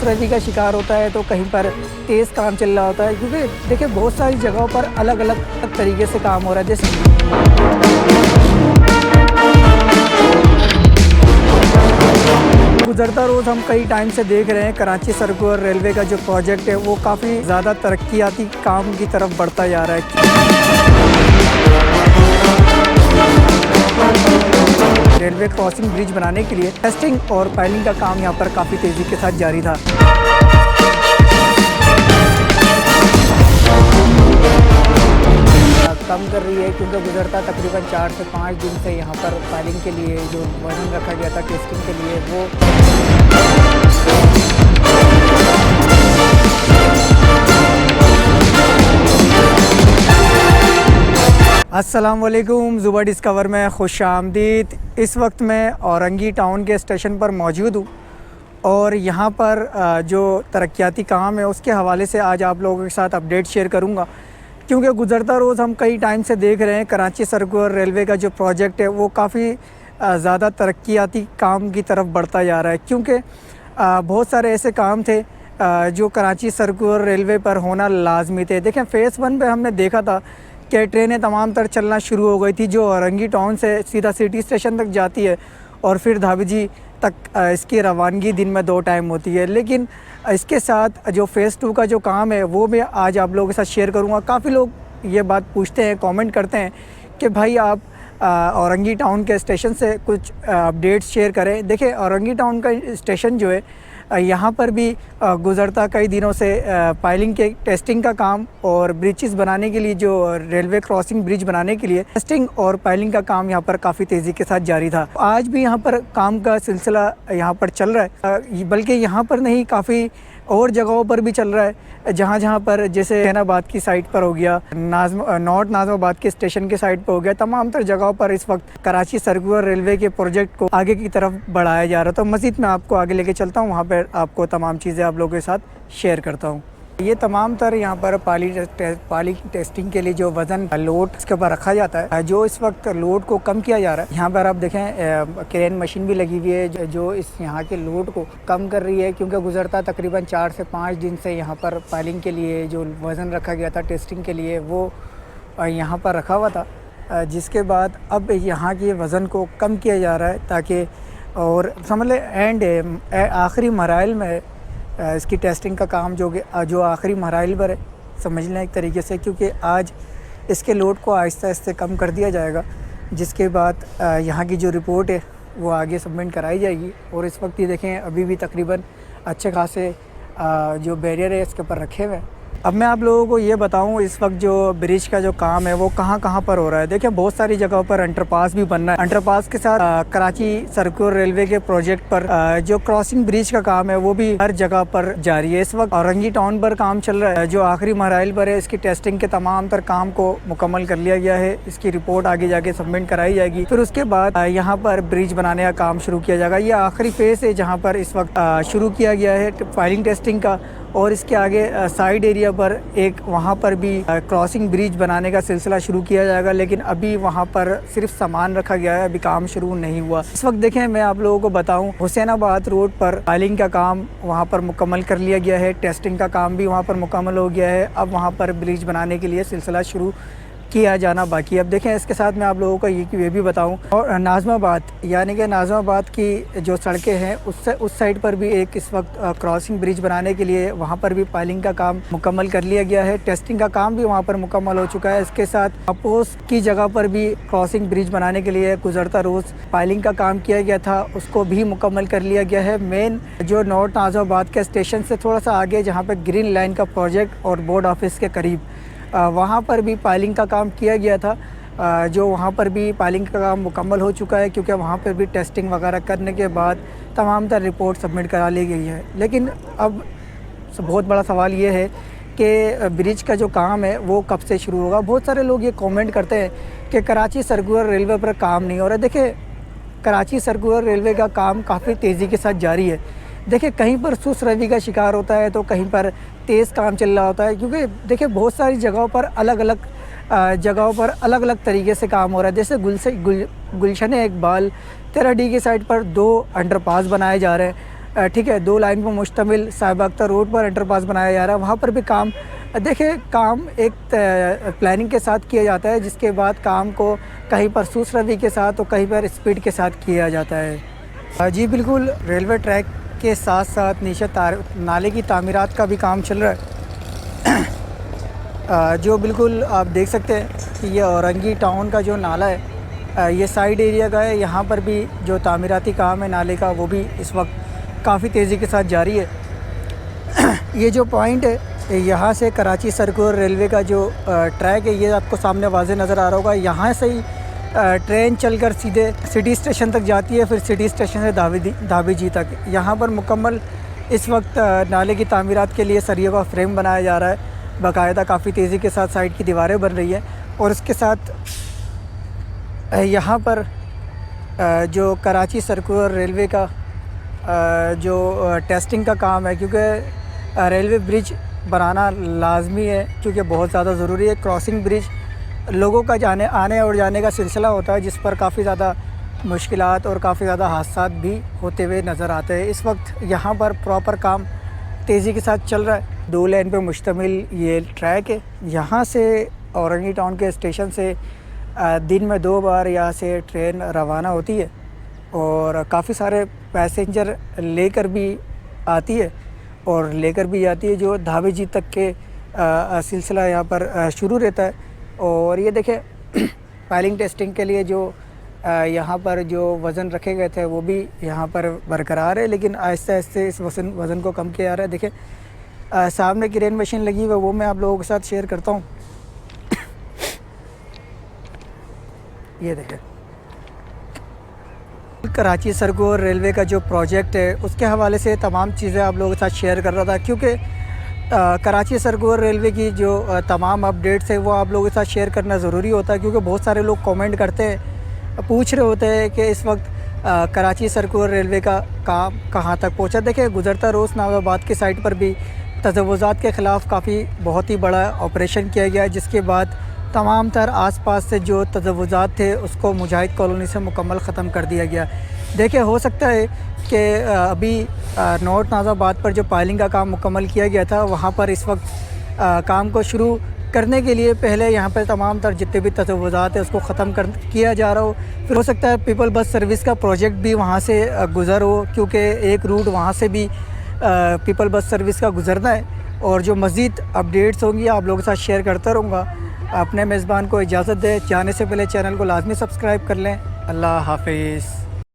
सुसरवी का शिकार होता है तो कहीं पर तेज़ काम चल रहा होता है, क्योंकि देखिए बहुत सारी जगहों पर अलग अलग तरीके से काम हो रहा है। जैसे गुजरता रोज़ हम कई टाइम से देख रहे हैं कराची सर्कुलर रेलवे का जो प्रोजेक्ट है वो काफ़ी ज़्यादा तरक्याती काम की तरफ बढ़ता जा रहा है। रेलवे क्रॉसिंग ब्रिज बनाने के लिए टेस्टिंग और पाइलिंग का काम यहाँ पर काफ़ी तेज़ी के साथ जारी था। कम कर रही है क्योंकि गुजरता तकरीबन 4 से 5 दिन से यहाँ पर पाइलिंग के लिए जो वजन रखा गया था टेस्टिंग के लिए वो अस्सलाम वालेकुम। ज़ुबा डिस्कवर में खुश आमदीद। इस वक्त मैं औरंगी टाउन के स्टेशन पर मौजूद हूँ और यहाँ पर जो तरक्याती काम है उसके हवाले से आज आप लोगों के साथ अपडेट शेयर करूँगा, क्योंकि गुजरता रोज़ हम कई टाइम से देख रहे हैं कराची सर्कुलर रेलवे का जो प्रोजेक्ट है वो काफ़ी ज़्यादा तरक्याती काम की तरफ बढ़ता जा रहा है। क्योंकि बहुत सारे ऐसे काम थे जो कराची सर्कुलर रेलवे पर होना लाजमी थे। देखें, फ़ेज़ 1 पे हमने देखा था कि ट्रेनें तमाम तर चलना शुरू हो गई थी जो औरंगी टाउन से सीधा सिटी स्टेशन तक जाती है और फिर धाबीजी तक इसकी रवानगी दिन में 2 टाइम होती है। लेकिन इसके साथ जो फ़ेज़ 2 का जो काम है वो मैं आज आप लोगों के साथ शेयर करूंगा। काफ़ी लोग ये बात पूछते हैं, कमेंट करते हैं कि भाई आप औरंगी टाउन के स्टेशन से कुछ अपडेट्स शेयर करें। देखिए, औरंगी टाउन का स्टेशन जो है यहाँ पर भी गुज़रता कई दिनों से पाइलिंग के टेस्टिंग का काम और ब्रिजेस बनाने के लिए जो रेलवे क्रॉसिंग ब्रिज बनाने के लिए टेस्टिंग और पाइलिंग का काम यहाँ पर काफ़ी तेज़ी के साथ जारी था। आज भी यहाँ पर काम का सिलसिला यहाँ पर चल रहा है, बल्कि यहाँ पर नहीं काफ़ी और जगहों पर भी चल रहा है। जहाँ पर जैसे जैनाबाद की साइड पर हो गया, नॉर्थ नाज़माबाद के स्टेशन के साइड पर हो गया, तमाम तर जगहों पर इस वक्त कराची सर्कुलर रेलवे के प्रोजेक्ट को आगे की तरफ बढ़ाया जा रहा है। तो मज़ीद मैं आपको आगे लेके चलता हूँ, वहाँ पर आपको तमाम चीज़ें आप लोगों के साथ शेयर करता हूँ। ये तमाम तर यहाँ पर पाइलिंग टेस्टिंग के लिए जो वज़न लोड इसके ऊपर रखा जाता है, जो इस वक्त लोड को कम किया जा रहा है। यहाँ पर आप देखें क्रेन मशीन भी लगी हुई है जो इस यहाँ के लोड को कम कर रही है, क्योंकि गुजरता तकरीबन 4 से 5 दिन से यहाँ पर पाइलिंग के लिए जो वज़न रखा गया था टेस्टिंग के लिए वो यहाँ पर रखा हुआ था, जिसके बाद अब यहाँ के वज़न को कम किया जा रहा है ताकि और समझ लें एंड आखिरी मराइल में इसकी टेस्टिंग का काम जो आखिरी मराइल पर है, समझ लें एक तरीके से, क्योंकि आज इसके लोड को आहिस्ता आहिस्ता कम कर दिया जाएगा, जिसके बाद यहाँ की जो रिपोर्ट है वो आगे सबमिट कराई जाएगी। और इस वक्त ये देखें अभी भी तकरीबन अच्छे खासे जो बैरियर है इसके ऊपर रखे हुए हैं। अब मैं आप लोगों को ये बताऊं इस वक्त जो ब्रिज का जो काम है वो कहाँ पर हो रहा है। देखिए, बहुत सारी जगहों पर अंडरपास भी बनना है। अंडरपास के साथ कराची सर्कुलर रेलवे के प्रोजेक्ट पर जो क्रॉसिंग ब्रिज का काम है वो भी हर जगह पर जारी है। इस वक्त औरंगी टाउन पर काम चल रहा है, जो आखिरी मराइल पर है। इसकी टेस्टिंग के तमाम तर काम को मुकम्मल कर लिया गया है। इसकी रिपोर्ट आगे जाके सबमिट कराई जाएगी, फिर उसके बाद यहाँ पर ब्रिज बनाने का काम शुरू किया जाएगा। ये आखिरी फेज़ है जहाँ पर इस वक्त शुरू किया गया है पाइलिंग टेस्टिंग का, और इसके आगे साइड एरिया पर एक वहाँ पर भी क्रॉसिंग ब्रिज बनाने का सिलसिला शुरू किया जाएगा। लेकिन अभी वहाँ पर सिर्फ सामान रखा गया है, अभी काम शुरू नहीं हुआ। इस वक्त देखें, मैं आप लोगों को बताऊं, हुसैनाबाद रोड पर पाइलिंग का काम वहाँ पर मुकम्मल कर लिया गया है, टेस्टिंग का काम भी वहाँ पर मुकम्मल हो गया है। अब वहाँ पर ब्रिज बनाने के लिए सिलसिला शुरू किया जाना बाकी। अब देखें, इसके साथ मैं आप लोगों को ये भी बताऊं, और नाज़माबाद यानी कि नाज़माबाद की जो सड़कें हैं उस साइड पर भी एक इस वक्त क्रॉसिंग ब्रिज बनाने के लिए वहां पर भी पाइलिंग का काम मुकम्मल कर लिया गया है। टेस्टिंग का काम भी वहां पर मुकम्मल हो चुका है। इसके साथ अपोज की जगह पर भी क्रॉसिंग ब्रिज बनाने के लिए गुजरता रोज़ पाइलिंग का काम किया गया था, उसको भी मुकम्मल कर लिया गया है। मेन जो नॉर्थ नाज़माबाद के स्टेशन से थोड़ा सा आगे जहाँ पर ग्रीन लाइन का प्रोजेक्ट और बोर्ड ऑफिस के करीब वहाँ पर भी पाइलिंग का काम किया गया था, जो वहाँ पर भी पाइलिंग का काम मुकम्मल हो चुका है, क्योंकि वहाँ पर भी टेस्टिंग वगैरह करने के बाद तमाम तर रिपोर्ट सबमिट करा ली गई है। लेकिन अब बहुत बड़ा सवाल ये है कि ब्रिज का जो काम है वो कब से शुरू होगा। बहुत सारे लोग ये कमेंट करते हैं कि कराची सर्कुलर रेलवे पर काम नहीं हो रहा। देखिए, कराची सर्कुलर रेलवे का काम काफ़ी तेज़ी के साथ जारी है। देखिए, कहीं पर सुसरवी का शिकार होता है तो कहीं पर तेज़ काम चल रहा होता है, क्योंकि देखिए बहुत सारी जगहों पर अलग अलग तरीके से काम हो रहा है। जैसे गुलशन इकबाल 13D की साइड पर 2 अंडरपास बनाए जा रहे हैं, ठीक है, 2 लाइन पर मुश्तमिल साहिबा अख्तर रोड पर अंडरपास बनाया जा रहा है। वहाँ पर भी काम, देखिए काम एक प्लानिंग के साथ किया जाता है, जिसके बाद काम को कहीं पर सुस्त रवि के साथ और कहीं पर स्पीड के साथ किया जाता है। जी बिल्कुल, रेलवे ट्रैक के साथ साथ नीचे नाले की तामीरात का भी काम चल रहा है। जो बिल्कुल आप देख सकते हैं कि ये औरंगी टाउन का जो नाला है, ये साइड एरिया का है। यहाँ पर भी जो तामीराती काम है नाले का, वो भी इस वक्त काफ़ी तेज़ी के साथ जारी है। ये जो पॉइंट है, यहाँ से कराची सर्कुलर रेलवे का जो ट्रैक है, ये आपको सामने वाज़े नज़र आ रहा होगा। यहाँ से ही ट्रेन चलकर सीधे सिटी स्टेशन तक जाती है, फिर सिटी स्टेशन से धाबी जी तक। यहाँ पर मुकम्मल इस वक्त नाले की तामीरात के लिए सरियों का फ्रेम बनाया जा रहा है। बाकायदा काफ़ी तेज़ी के साथ साइड की दीवारें बन रही हैं। और इसके साथ यहाँ पर जो कराची सर्कुलर रेलवे का जो टेस्टिंग का काम है, क्योंकि रेलवे ब्रिज बनाना लाजमी है, क्योंकि बहुत ज़्यादा ज़रूरी है। क्रॉसिंग ब्रिज लोगों का आने और जाने का सिलसिला होता है, जिस पर काफ़ी ज़्यादा मुश्किलात और काफ़ी ज़्यादा हादसात भी होते हुए नज़र आते हैं। इस वक्त यहाँ पर प्रॉपर काम तेज़ी के साथ चल रहा है। 2 लेन पर मुश्तमिल ये ट्रैक है। यहाँ से औरंगी टाउन के स्टेशन से दिन में 2 बार यहाँ से ट्रेन रवाना होती है और काफ़ी सारे पैसेंजर लेकर भी आती है और लेकर भी जाती है। जो धाबी जी तक के सिलसिला यहाँ पर शुरू रहता है। और ये देखें, पायलिंग टेस्टिंग के लिए जो यहाँ पर जो वज़न रखे गए थे, वो भी यहाँ पर बरकरार है, लेकिन आहिस्ते आहिस्ते इस वज़न को कम किया जा रहा है। देखें सामने क्रेन मशीन लगी हुई है, वो मैं आप लोगों के साथ शेयर करता हूँ। ये देखें, कराची सर्कुलर रेलवे का जो प्रोजेक्ट है, उसके हवाले से तमाम चीज़ें आप लोगों के साथ शेयर कर रहा था, क्योंकि कराची सर्कुलर रेलवे की जो तमाम अपडेट्स है वो आप लोगों के साथ शेयर करना ज़रूरी होता है, क्योंकि बहुत सारे लोग कमेंट करते हैं, पूछ रहे होते हैं कि इस वक्त कराची सर्कुलर रेलवे का काम कहाँ तक पहुँचा। देखिए, गुज़रता रोज़ नाज़ाबाद की साइड पर भी तजव्वुज़ात के ख़िलाफ़ बहुत ही बड़ा ऑपरेशन किया गया, जिसके बाद तमाम तर आसपास से जो तजव्वुज़ात थे उसको मुजाहिद कॉलोनी से मुकम्मल ख़त्म कर दिया गया। देखिए, हो सकता है कि अभी नॉर्थ नाज़ाबाद पर जो पायलिंग का काम मुकम्मल किया गया था, वहाँ पर इस वक्त काम को शुरू करने के लिए पहले यहाँ पर तमाम तर जितने भी तजव्वुज़ात है उसको ख़त्म किया जा रहा हो। फिर हो सकता है पीपल बस सर्विस का प्रोजेक्ट भी वहाँ से गुज़र हो, क्योंकि एक रूट वहाँ से भी पीपल बस सर्विस का गुज़रना है। और जो मज़ीद अपडेट्स होंगी आप लोगों के साथ शेयर करता रहूँगा। अपने मेज़बान को इजाज़त दें, जाने से पहले चैनल को लाजमी सब्सक्राइब कर लें। अल्लाह हाफिज़।